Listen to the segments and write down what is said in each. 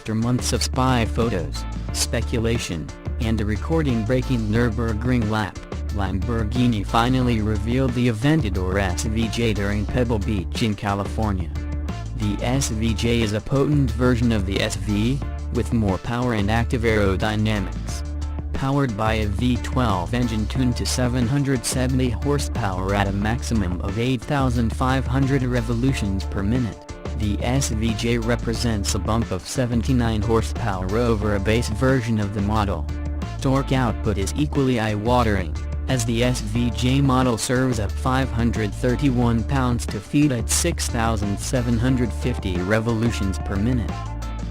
after months of spy photos, speculation, and a recording-breaking Nürburgring lap, Lamborghini finally revealed the Aventador SVJ during Pebble Beach in California. The SVJ is a potent version of the SV, with more power and active aerodynamics. Powered by a V12 engine tuned to 770 horsepower at a maximum of 8,500 revolutions per minute, the SVJ represents a bump of 79 horsepower over a base version of the model. Torque output is equally eye-watering, as the SVJ model serves up 531 pounds-feet at 6,750 revolutions per minute.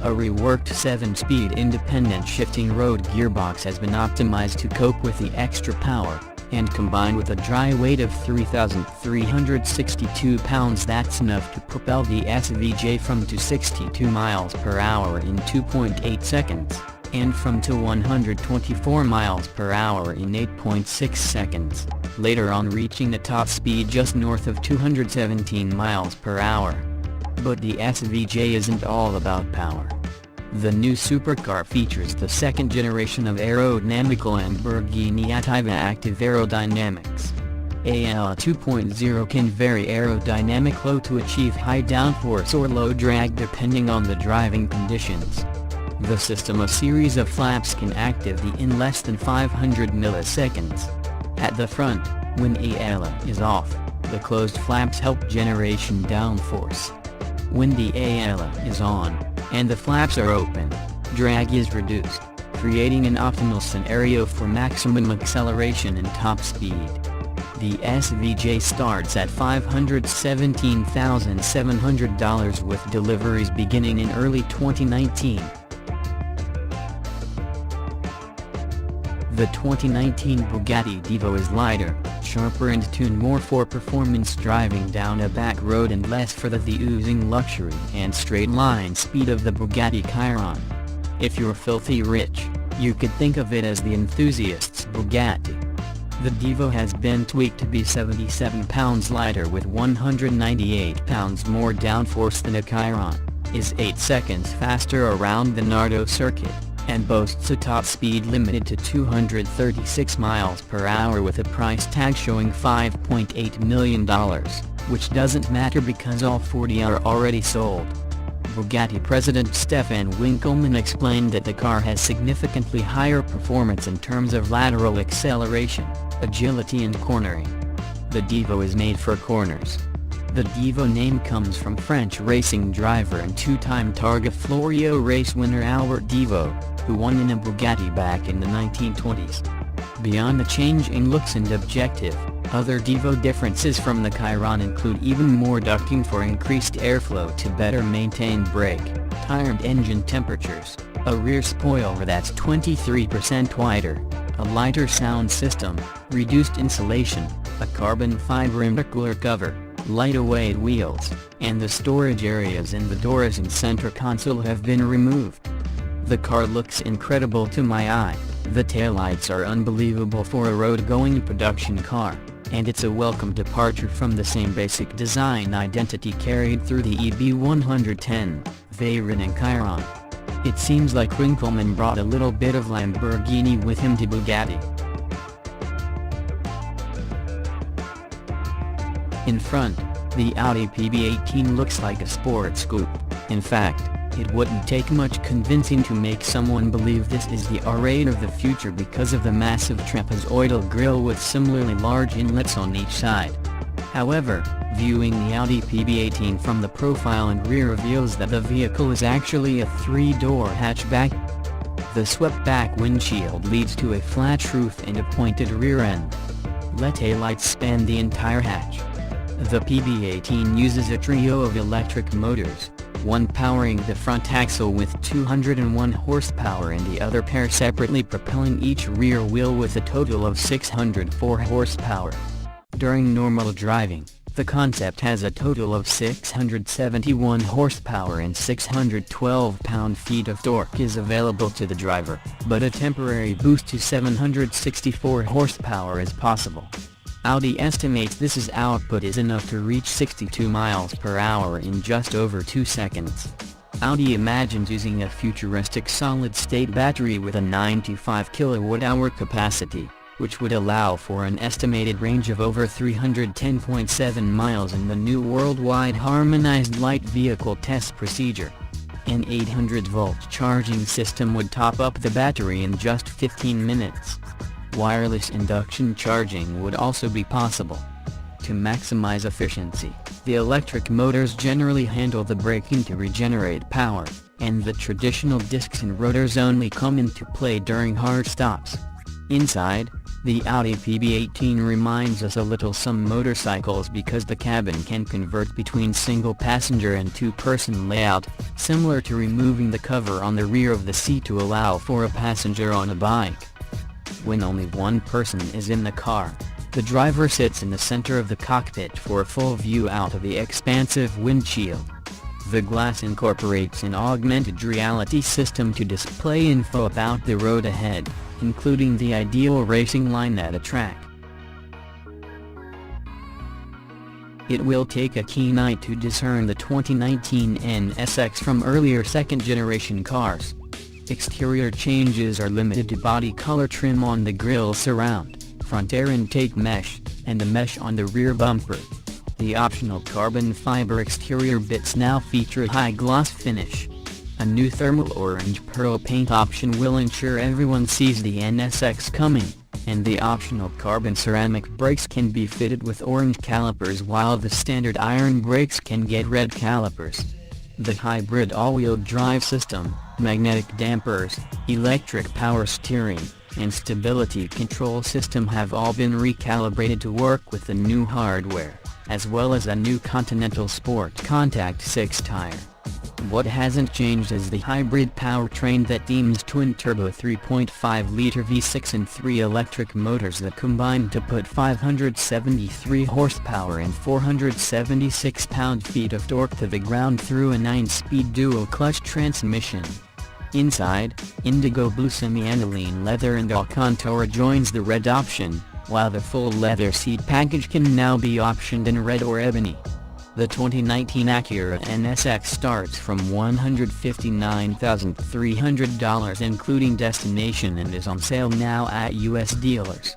A reworked 7-speed independent shifting road gearbox has been optimized to cope with the extra power, and combined with a dry weight of 3,362 pounds, that's enough to propel the SVJ from to 62 miles per hour in 2.8 seconds, and from to 124 miles per hour in 8.6 seconds, later on reaching a top speed just north of 217 miles per hour. But the SVJ isn't all about power. The new supercar features the second generation of aerodynamical Lamborghini Attiva active aerodynamics. AL 2.0 can vary aerodynamic flow to achieve high downforce or low drag depending on the driving conditions. The system, a series of flaps, can activate in less than 500 milliseconds. At the front, when AL is off, the closed flaps help generation downforce. When the AL is on, and the flaps are open, drag is reduced, creating an optimal scenario for maximum acceleration and top speed. The SVJ starts at $517,700 with deliveries beginning in early 2019. The 2019 Bugatti Divo is lighter, sharper and tuned more for performance driving down a back road and less for the oozing luxury and straight-line speed of the Bugatti Chiron. If you're filthy rich, you could think of it as the enthusiast's Bugatti. The Divo has been tweaked to be 77 pounds lighter with 198 pounds more downforce than a Chiron, is 8 seconds faster around the Nardo circuit, and boasts a top speed limited to 236 miles per hour with a price tag showing $5.8 million, which doesn't matter because all 40 are already sold. Bugatti president Stefan Winkelmann explained that the car has significantly higher performance in terms of lateral acceleration, agility and cornering. The Divo is made for corners. The Divo name comes from French racing driver and two-time Targa Florio race winner Albert Divo, who won in a Bugatti back in the 1920s. Beyond the change in looks and objective, other Divo differences from the Chiron include even more ducting for increased airflow to better maintain brake, tire and engine temperatures, a rear spoiler that's 23% wider, a lighter sound system, reduced insulation, a carbon fiber intercooler cover, lighter-weight wheels, and the storage areas in the doors and center console have been removed. The car looks incredible to my eye, the taillights are unbelievable for a road-going production car, and it's a welcome departure from the same basic design identity carried through the EB110, Veyron and Chiron. It seems like Winkelmann brought a little bit of Lamborghini with him to Bugatti. In front, the Audi PB18 looks like a sports coupe. In fact, it wouldn't take much convincing to make someone believe this is the R8 of the future because of the massive trapezoidal grille with similarly large inlets on each side. However, viewing the Audi PB18 from the profile and rear reveals that the vehicle is actually a three-door hatchback. The swept-back windshield leads to a flat roof and a pointed rear end. LED span the entire hatch. The PB18 uses a trio of electric motors, one powering the front axle with 201 horsepower and the other pair separately propelling each rear wheel with a total of 604 horsepower. During normal driving, the concept has a total of 671 horsepower and 612 pound-feet of torque is available to the driver, but a temporary boost to 764 horsepower is possible. Audi estimates this output is enough to reach 62 miles per hour in just over 2 seconds. Audi imagines using a futuristic solid-state battery with a 95 kWh capacity, which would allow for an estimated range of over 310.7 miles in the new worldwide harmonized light vehicle test procedure. An 800-volt charging system would top up the battery in just 15 minutes. Wireless induction charging would also be possible. To maximize efficiency, the electric motors generally handle the braking to regenerate power, and the traditional discs and rotors only come into play during hard stops. Inside, the Audi PB18 reminds us a little some motorcycles because the cabin can convert between single-passenger and two-person layout, similar to removing the cover on the rear of the seat to allow for a passenger on a bike. When only one person is in the car, the driver sits in the center of the cockpit for a full view out of the expansive windshield. The glass incorporates an augmented reality system to display info about the road ahead, including the ideal racing line at a track. It will take a keen eye to discern the 2019 NSX from earlier second-generation cars. Exterior changes are limited to body color trim on the grille surround, front air intake mesh, and the mesh on the rear bumper. The optional carbon fiber exterior bits now feature a high-gloss finish. A new thermal orange pearl paint option will ensure everyone sees the NSX coming, and the optional carbon ceramic brakes can be fitted with orange calipers while the standard iron brakes can get red calipers. The hybrid all-wheel drive system, magnetic dampers, electric power steering, and stability control system have all been recalibrated to work with the new hardware, as well as a new Continental Sport Contact 6 tire. What hasn't changed is the hybrid powertrain that teams twin-turbo 3.5-liter V6 and 3 electric motors that combine to put 573 horsepower and 476 pound-feet of torque to the ground through a 9-speed dual-clutch transmission. Inside, indigo blue semi-aniline leather and Alcantara joins the red option, while the full leather seat package can now be optioned in red or ebony. The 2019 Acura NSX starts from $159,300 including destination and is on sale now at U.S. dealers.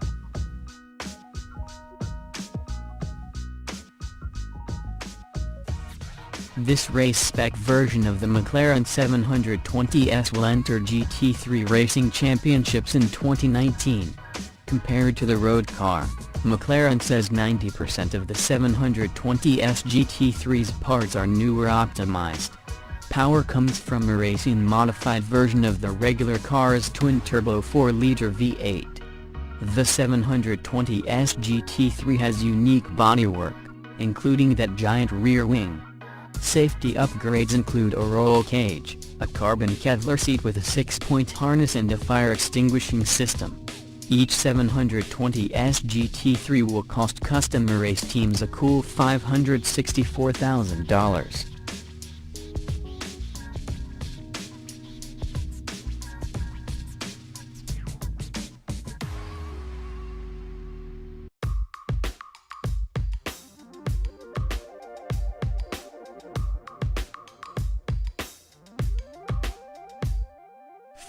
This race-spec version of the McLaren 720S will enter GT3 Racing Championships in 2019. Compared to the road car, McLaren says 90% of the 720S GT3's parts are newer optimized. Power comes from a racing-modified version of the regular car's twin-turbo 4-liter V8. The 720S GT3 has unique bodywork, including that giant rear wing. Safety upgrades include a roll cage, a carbon Kevlar seat with a 6-point harness and a fire extinguishing system. Each 720S GT3 will cost custom race teams a cool $564,000.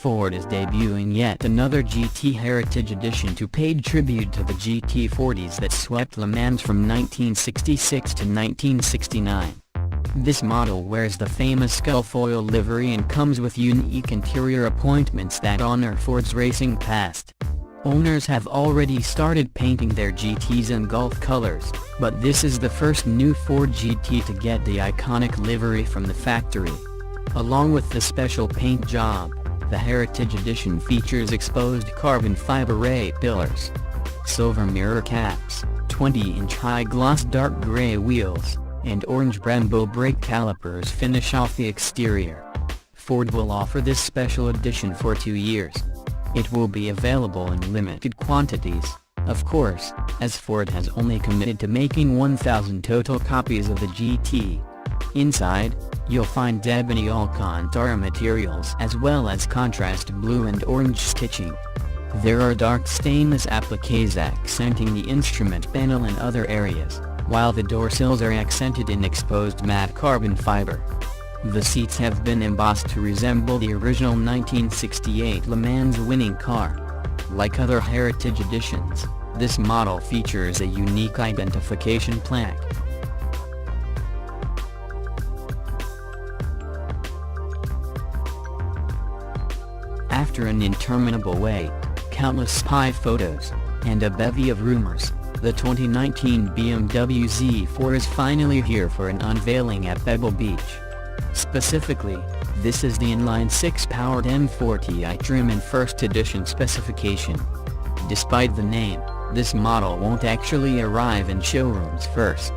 Ford is debuting yet another GT Heritage Edition to pay tribute to the GT40s that swept Le Mans from 1966 to 1969. This model wears the famous Skullfoil livery and comes with unique interior appointments that honor Ford's racing past. Owners have already started painting their GTs in Gulf colors, but this is the first new Ford GT to get the iconic livery from the factory. Along with the special paint job, the Heritage Edition features exposed carbon fiber A-pillars, silver mirror caps, 20-inch high-gloss dark gray wheels, and orange Brembo brake calipers finish off the exterior. Ford will offer this special edition for 2 years. It will be available in limited quantities, of course, as Ford has only committed to making 1,000 total copies of the GT. Inside, you'll find ebony Alcantara materials as well as contrast blue and orange stitching. There are dark stainless appliques accenting the instrument panel and other areas, while the door sills are accented in exposed matte carbon fiber. The seats have been embossed to resemble the original 1968 Le Mans winning car. Like other heritage editions, this model features a unique identification plaque. After an interminable wait, countless spy photos, and a bevy of rumors, the 2019 BMW Z4 is finally here for an unveiling at Pebble Beach. Specifically, this is the inline-6-powered M40i trim in first edition specification. Despite the name, this model won't actually arrive in showrooms first.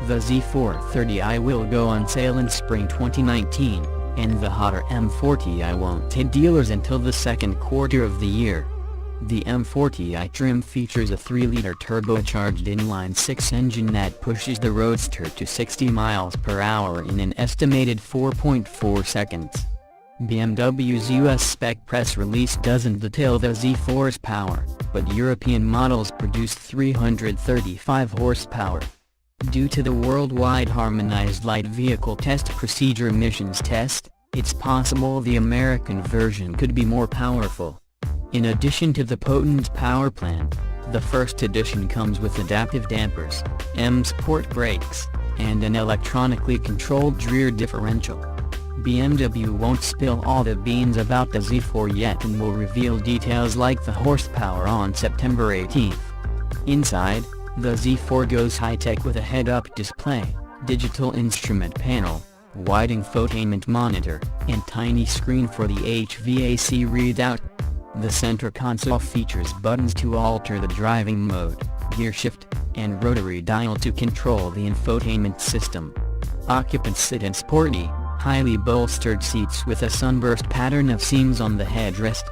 The Z430i will go on sale in spring 2019, and the hotter M40i won't hit dealers until the second quarter of the year. The M40i trim features a 3-liter turbocharged inline-6 engine that pushes the Roadster to 60 miles per hour in an estimated 4.4 seconds. BMW's US spec press release doesn't detail the Z4's power, but European models produce 335 horsepower. Due to the worldwide harmonized light vehicle test procedure emissions test, it's possible the American version could be more powerful. In addition to the potent power plant, the first edition comes with adaptive dampers, M-Sport brakes, and an electronically controlled rear differential. BMW won't spill all the beans about the Z4 yet and will reveal details like the horsepower on September 18th. Inside, the Z4 goes high-tech with a head-up display, digital instrument panel, wide infotainment monitor, and tiny screen for the HVAC readout. The center console features buttons to alter the driving mode, gear shift, and rotary dial to control the infotainment system. Occupants sit in sporty, highly bolstered seats with a sunburst pattern of seams on the headrest.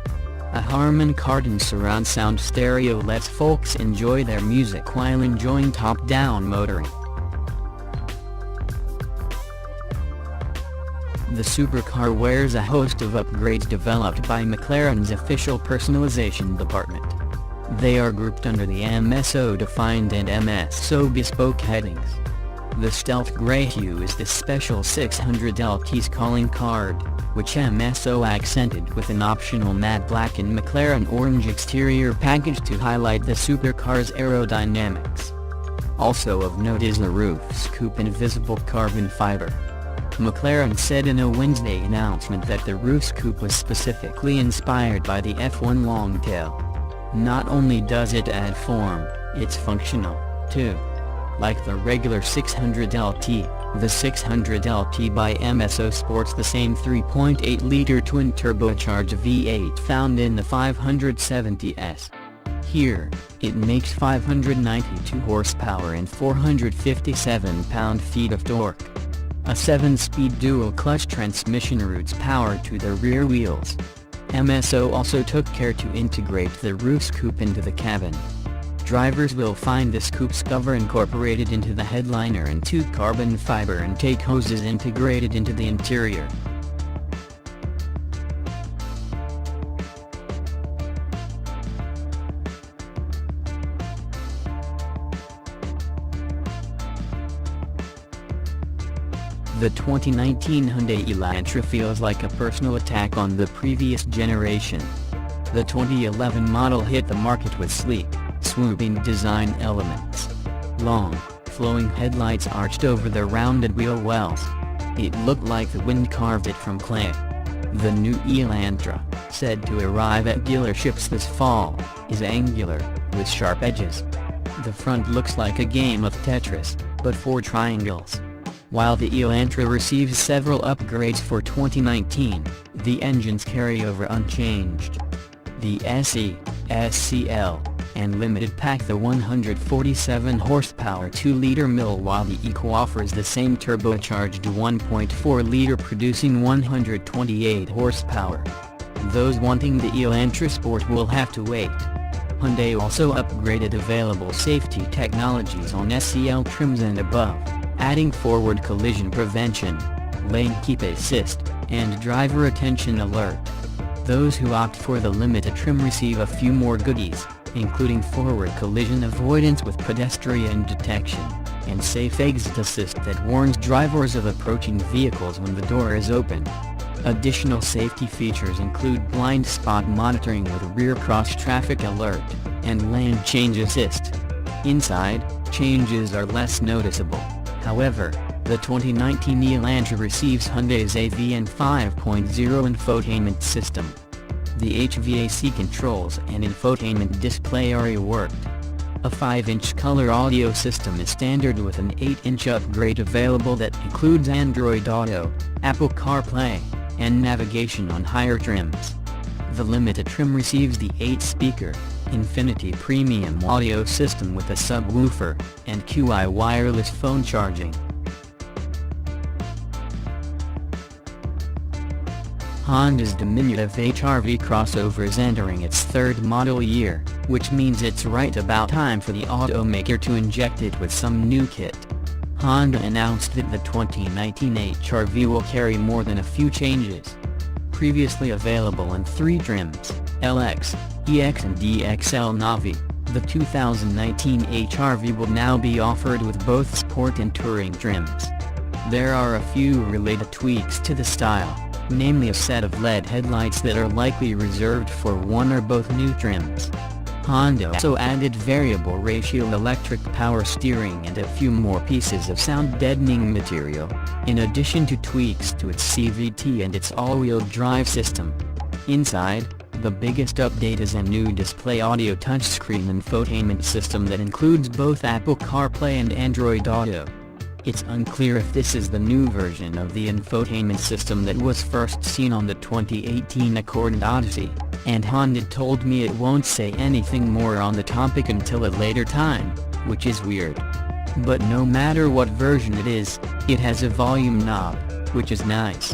A Harman Kardon surround sound stereo lets folks enjoy their music while enjoying top-down motoring. The supercar wears a host of upgrades developed by McLaren's official personalization department. They are grouped under the MSO Defined and MSO Bespoke headings. The stealth grey hue is the special 600LT's calling card, which MSO accented with an optional matte black and McLaren orange exterior package to highlight the supercar's aerodynamics. Also of note is the roof's coupe invisible carbon fiber. McLaren said in a Wednesday announcement that the roof's coupe was specifically inspired by the F1 Longtail. Not only does it add form, it's functional, too. Like the regular 600LT, the 600LT by MSO sports the same 3.8-liter twin-turbocharged V8 found in the 570S. Here, it makes 592 horsepower and 457 pound-feet of torque. A 7-speed dual-clutch transmission routes power to the rear wheels. MSO also took care to integrate the roof's coupe into the cabin. Drivers will find this coupe's cover incorporated into the headliner and two carbon fiber intake hoses integrated into the interior. The 2019 Hyundai Elantra feels like a personal attack on the previous generation. The 2011 model hit the market with sleek, swooping design elements. Long, flowing headlights arched over the rounded wheel wells. It looked like the wind carved it from clay. The new Elantra, said to arrive at dealerships this fall, is angular, with sharp edges. The front looks like a game of Tetris, but for triangles. While the Elantra receives several upgrades for 2019, the engine's carryover unchanged. The SE, SCL, and Limited pack the 147 horsepower 2-liter mill, while the Eco offers the same turbocharged 1.4-liter producing 128 horsepower. Those wanting the Elantra Sport will have to wait. Hyundai also upgraded available safety technologies on SCL trims and above, adding forward collision prevention, lane keep assist, and driver attention alert. Those who opt for the limited trim receive a few more goodies, including forward collision avoidance with pedestrian detection, and safe exit assist that warns drivers of approaching vehicles when the door is open. Additional safety features include blind spot monitoring with rear cross-traffic alert, and lane change assist. Inside, changes are less noticeable. However, the 2019 Elantra receives Hyundai's AVN 5.0 infotainment system. The HVAC controls and infotainment display are reworked. A 5-inch color audio system is standard with an 8-inch upgrade available that includes Android Auto, Apple CarPlay, and navigation on higher trims. The limited trim receives the 8-speaker, Infinity Premium audio system with a subwoofer, and QI wireless phone charging. Honda's diminutive HR-V crossover is entering its third model year, which means it's right about time for the automaker to inject it with some new kit. Honda announced that the 2019 HR-V will carry more than a few changes. Previously available in 3 trims, LX, EX and DXL Navi, the 2019 HR-V will now be offered with both sport and touring trims. There are a few related tweaks to the style, namely a set of LED headlights that are likely reserved for one or both new trims. Honda also added variable ratio electric power steering and a few more pieces of sound deadening material, in addition to tweaks to its CVT and its all-wheel drive system. Inside, the biggest update is a new display audio touchscreen infotainment system that includes both Apple CarPlay and Android Auto. It's unclear if this is the new version of the infotainment system that was first seen on the 2018 Accord Odyssey, and Honda told me it won't say anything more on the topic until a later time, which is weird. But no matter what version it is, it has a volume knob, which is nice.